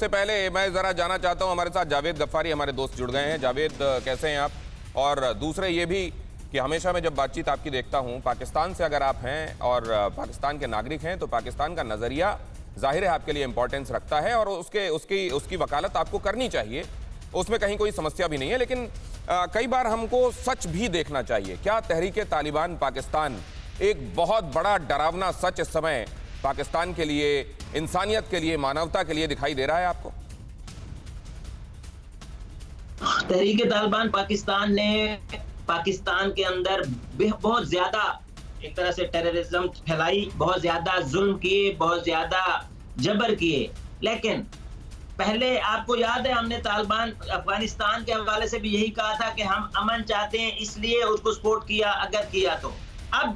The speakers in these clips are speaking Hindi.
उससे पहले मैं ज़रा जानना चाहता हूं, हमारे साथ जावेद गफ्फारी हमारे दोस्त जुड़ गए हैं। जावेद, कैसे हैं आप? और दूसरे ये भी कि हमेशा मैं जब बातचीत आपकी देखता हूं, पाकिस्तान से अगर आप हैं और पाकिस्तान के नागरिक हैं, तो पाकिस्तान का नज़रिया जाहिर है आपके लिए इंपॉर्टेंस रखता है और उसकी वकालत आपको करनी चाहिए, उसमें कहीं कोई समस्या भी नहीं है। लेकिन कई बार हमको सच भी देखना चाहिए। क्या तहरीके तालिबान पाकिस्तान एक बहुत बड़ा डरावना सच इस समय पाकिस्तान के लिए, इंसानियत के लिए, मानवता के लिए दिखाई दे रहा है आपको? तहरीके तालिबान पाकिस्तान ने पाकिस्तान के अंदर बहुत ज्यादा एक तरह से टेररिज्म फैलाई, बहुत ज्यादा जुल्म किए, बहुत ज्यादा जबर किए। लेकिन पहले आपको याद है हमने तालिबान अफगानिस्तान के हवाले से भी यही कहा था कि हम अमन चाहते हैं, इसलिए उसको सपोर्ट किया अगर किया तो। अब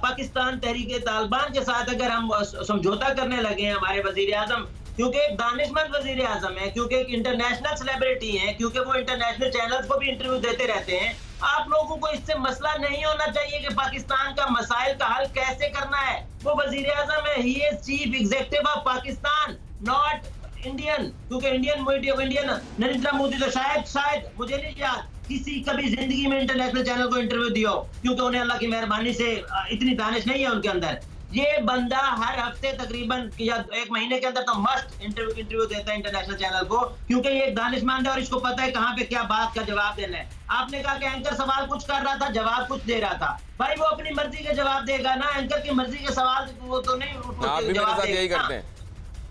पाकिस्तान तहरीके तालिबान के साथ अगर हम समझौता करने लगे हैं, हमारे वजीर आजम क्योंकि एक दानिशमंद वजीर आजम है, क्योंकि एक इंटरनेशनल सेलिब्रिटी है, क्योंकि वो इंटरनेशनल चैनल्स को भी इंटरव्यू देते रहते हैं, आप लोगों को इससे मसला नहीं होना चाहिए कि पाकिस्तान का मसाइल का हल कैसे करना है। वो वजीर आजम है, he is chief executive of Pakistan, not Indian. क्योंकि इंडियन नरेंद्र मोदी तो शायद मुझे नहीं याद किसी कभी जिंदगी में इंटरनेशनल चैनल को इंटरव्यू दिया हो, क्योंकि उन्हें अल्लाह की मेहरबानी से इतनी दानिश नहीं है उनके अंदर। ये बंदा हर हफ्ते तकरीबन या एक महीने के अंदर तो मस्ट इंटरव्यू देता है इंटरनेशनल चैनल को, क्योंकि ये एक दानिशमंद है और इसको पता है कहां पे क्या बात का जवाब देना है। आपने कहा कि एंकर सवाल कुछ कर रहा था, जवाब कुछ दे रहा था। भाई वो अपनी मर्जी के जवाब देगा ना, एंकर की मर्जी के सवाल वो तो नहीं। आप भी मेरे साथ यही करते हैं,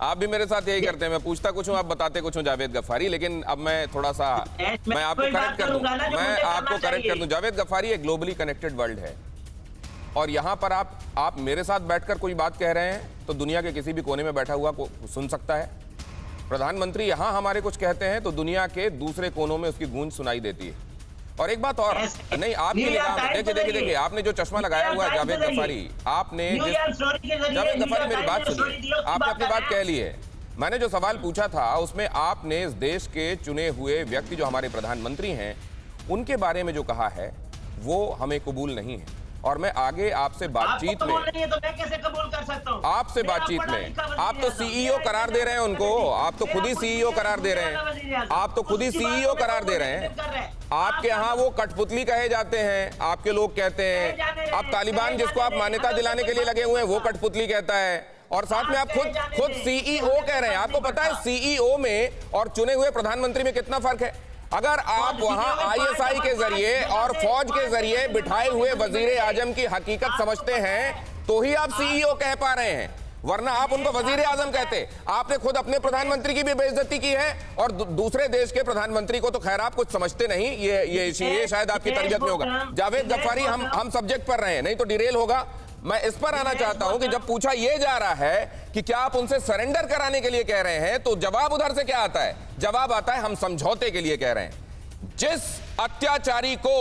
आप भी मेरे साथ यही करते हैं। मैं पूछता कुछ हूँ, आप बताते कुछ हूँ जावेद गफ्फारी। लेकिन अब मैं थोड़ा सा मैं आपको करेक्ट कर दूं, मैं आपको करेक्ट कर दूं। जावेद गफ्फारी एक ग्लोबली कनेक्टेड वर्ल्ड है और यहाँ पर आप मेरे साथ बैठकर कोई बात कह रहे हैं तो दुनिया के किसी भी कोने में बैठा हुआ को सुन सकता है। प्रधानमंत्री यहाँ हमारे कुछ कहते हैं तो दुनिया के दूसरे कोनों में उसकी गूंज सुनाई देती है। और एक बात और, नहीं आपकी निगाह में देखिए, आपने जो चश्मा लगाया हुआ है जावेद गफ्फारी, आपने जावेद गफ्फारी मेरी बात सुनिए, आपने अपनी बात कह ली है। मैंने जो सवाल पूछा था उसमें आपने इस देश के चुने हुए व्यक्ति जो हमारे प्रधानमंत्री हैं उनके बारे में जो कहा है वो हमें कबूल नहीं है। और मैं आगे आपसे बातचीत में, तो मैं कैसे कबूल कर सकता हूं? आपसे बातचीत में, आप तो सीईओ करार दे रहे हैं उनको, आप तो खुद ही सीईओ करार दे रहे हैं, आप तो खुद ही सीईओ करार दे रहे हैं। आपके यहाँ वो कठपुतली कहे जाते हैं, आपके लोग कहते हैं। आप तालिबान जिसको आप मान्यता दिलाने के लिए लगे हुए हैं वो कठपुतली कहता है, और साथ में आप खुद सीईओ कह रहे हैं। आपको पता है सीईओ में और चुने हुए प्रधानमंत्री में कितना फर्क है? अगर आप वहां आईएसआई के जरिए और फौज के जरिए बिठाए हुए वजीर आजम की हकीकत समझते हैं तो ही आप सीईओ कह पा रहे हैं, वरना आप उनको वजीर आजम कहते। आपने खुद अपने प्रधानमंत्री की भी बेइज्जती की है और दूसरे देश के प्रधानमंत्री को तो खैर आप कुछ समझते नहीं, ये शायद आपकी तरबियत में होगा। जावेद गफ्फारी, हम सब्जेक्ट पर रहे हैं, नहीं तो डिरेल होगा। मैं इस पर आना चाहता हूं कि जब पूछा यह जा रहा है कि क्या आप उनसे सरेंडर कराने के लिए कह रहे हैं, तो जवाब उधर से क्या आता है? जवाब आता है हम समझौते के लिए कह रहे हैं। जिस अत्याचारी को,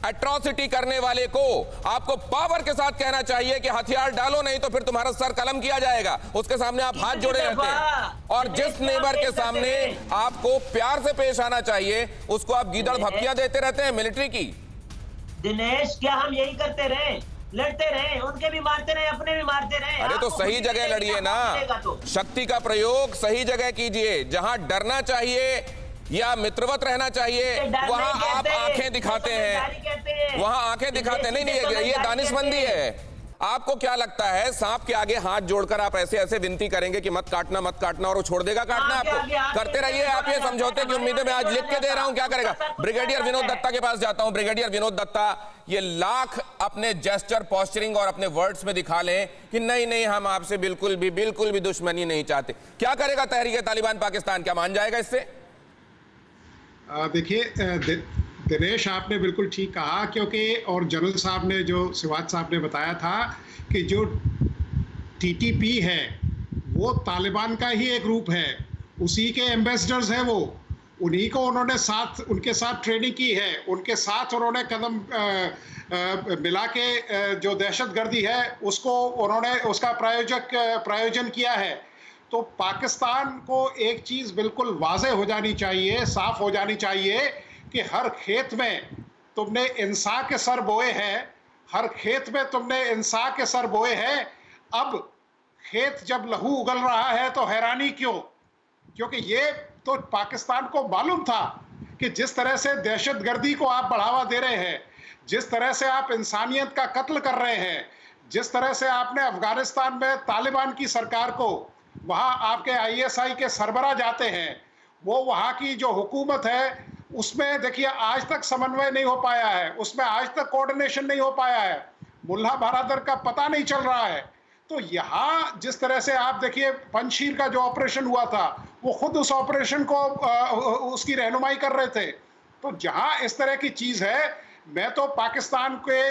एट्रॉसिटी करने वाले को आपको पावर के साथ कहना चाहिए कि हथियार डालो नहीं तो फिर तुम्हारा सर कलम किया जाएगा, उसके सामने आप हाथ जोड़े रहते हैं। और जिस नेबर के सामने आपको प्यार से पेश आना चाहिए उसको आप गीदड़ भपकियां देते रहते हैं मिलिट्री की। दिनेश, क्या हम यही करते रहे? लड़ते रहे, उनके भी मारते रहे, अपने भी मारते रहे। अरे तो सही जगह लड़िए ना, शक्ति का प्रयोग सही जगह कीजिए। जहां डरना चाहिए या मित्रवत रहना चाहिए वहां आप आंखें दिखाते हैं, वहां आंखें दिखाते हैं। नहीं, ये दानिशमंदी है। आपको क्या लगता है सांप के आगे हाथ जोड़कर आप ऐसे ऐसे विनती करेंगे कि मत काटना मत काटना, और वो छोड़ देगा काटना आपको? करते रहिए आप ये समझौते की उम्मीदें मैं आज लिख के दे रहा हूं। क्या करेगा? ब्रिगेडियर विनोद दत्ता के पास जाता हूं। ब्रिगेडियर विनोद दत्ता, ये लाख अपने जेस्चर, पोस्चरिंग और अपने वर्ड्स में दिखा लें कि नहीं हम आपसे बिल्कुल भी दुश्मनी नहीं चाहते, क्या करेगा तहरीके तालिबान पाकिस्तान? क्या मान जाएगा इससे? देखिए दिनेश, आपने बिल्कुल ठीक कहा, क्योंकि और जनरल साहब ने जो सिवाज साहब ने बताया था कि जो टीटीपी है वो तालिबान का ही एक रूप है, उसी के एम्बेसडर्स हैं वो, उन्हीं को उन्होंने उनके साथ ट्रेनिंग की है, उनके साथ उन्होंने कदम मिला के जो दहशतगर्दी है उसको उन्होंने उसका प्रायोजन किया है। तो पाकिस्तान को एक चीज़ बिल्कुल वाज़ेह हो जानी चाहिए, साफ हो जानी चाहिए कि हर खेत में तुमने इंसान के सर बोए हैं, हर खेत में तुमने इंसान के सर बोए हैं। अब खेत जब लहू उगल रहा है तो हैरानी क्यों? क्योंकि ये तो पाकिस्तान को मालूम था कि जिस तरह से दहशतगर्दी को आप बढ़ावा दे रहे हैं, जिस तरह से आप इंसानियत का कत्ल कर रहे हैं, जिस तरह से आपने अफगानिस्तान में तालिबान की सरकार को, वहां आपके आईएसआई के सरबराह जाते हैं, वो वहां की जो हुकूमत है उसमें देखिए आज तक समन्वय नहीं हो पाया है, उसमें आज तक कोऑर्डिनेशन नहीं हो पाया है, मुल्ला बरादर का पता नहीं चल रहा है। तो यहाँ जिस तरह से आप देखिए पंजशीर का जो ऑपरेशन हुआ था, वो खुद उस ऑपरेशन को उसकी रहनुमाई कर रहे थे। तो जहाँ इस तरह की चीज है, मैं तो पाकिस्तान के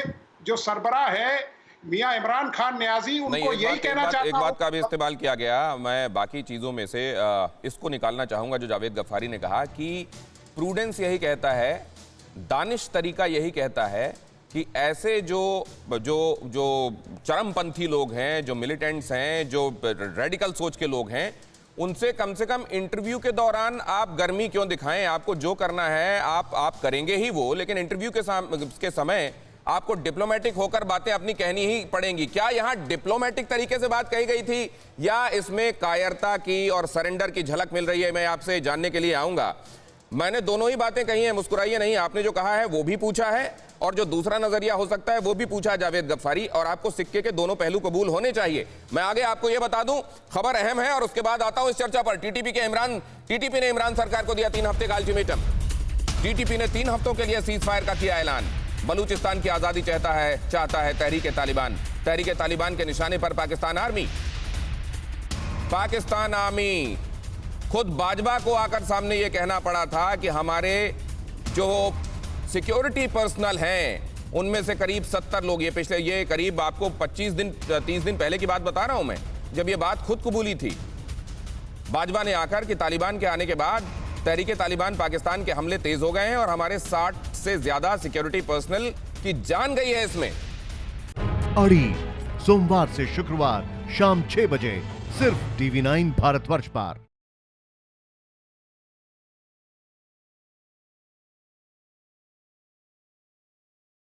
जो सरबराह है मियां इमरान खान न्याजी, उनको यही कहना चाहता हूं। एक बात का भी इस्तेमाल किया गया, मैं बाकी चीजों में से इसको निकालना चाहूंगा जो जावेद गफ्फारी ने कहा कि प्रूडेंस यही कहता है, दानिश तरीका यही कहता है कि ऐसे जो जो जो चरमपंथी लोग हैं, जो मिलिटेंट्स हैं, जो रेडिकल सोच के लोग हैं, उनसे कम से कम इंटरव्यू के दौरान आप गर्मी क्यों दिखाएं। आपको जो करना है आप करेंगे ही वो, लेकिन इंटरव्यू के समय आपको डिप्लोमेटिक होकर बातें अपनी कहनी ही पड़ेंगी। क्या यहां डिप्लोमेटिक तरीके से बात कही गई थी या इसमें कायरता की और सरेंडर की झलक मिल रही है? मैं आपसे जानने के लिए आऊंगा। मैंने दोनों ही बातें कही हैं, मुस्कुराइए नहीं। आपने जो कहा है वो भी पूछा है और जो दूसरा नजरिया हो सकता है वो भी पूछा है जावेद गफ्फारी, और आपको सिक्के के दोनों पहलू कबूल होने चाहिए। मैं आगे आपको यह बता दूं, खबर अहम है और उसके बाद आता हूं इस चर्चा पर। टीटीपी ने इमरान सरकार को दिया 3 हफ्ते का अल्टीमेटम। टीटीपी ने 3 हफ्तों के लिए सीज फायर का किया ऐलान। बलूचिस्तान की आजादी चाहता है तहरीक तालिबान। तहरीक तालिबान के निशाने पर पाकिस्तान आर्मी खुद बाजवा को आकर सामने यह कहना पड़ा था कि हमारे जो सिक्योरिटी पर्सनल हैं उनमें से करीब 70 लोग, ये करीब आपको 25 दिन 30 दिन पहले की बात बता रहा हूं मैं, जब ये बात खुद कबूली थी बाजवा ने आकर कि तालिबान के आने के बाद तहरीक तालिबान पाकिस्तान के हमले तेज हो गए हैं और हमारे 60 से ज्यादा सिक्योरिटी पर्सनल की जान गई है इसमें। अड़ी सोमवार से शुक्रवार शाम 6 बजे सिर्फ TV9 भारतवर्ष पर।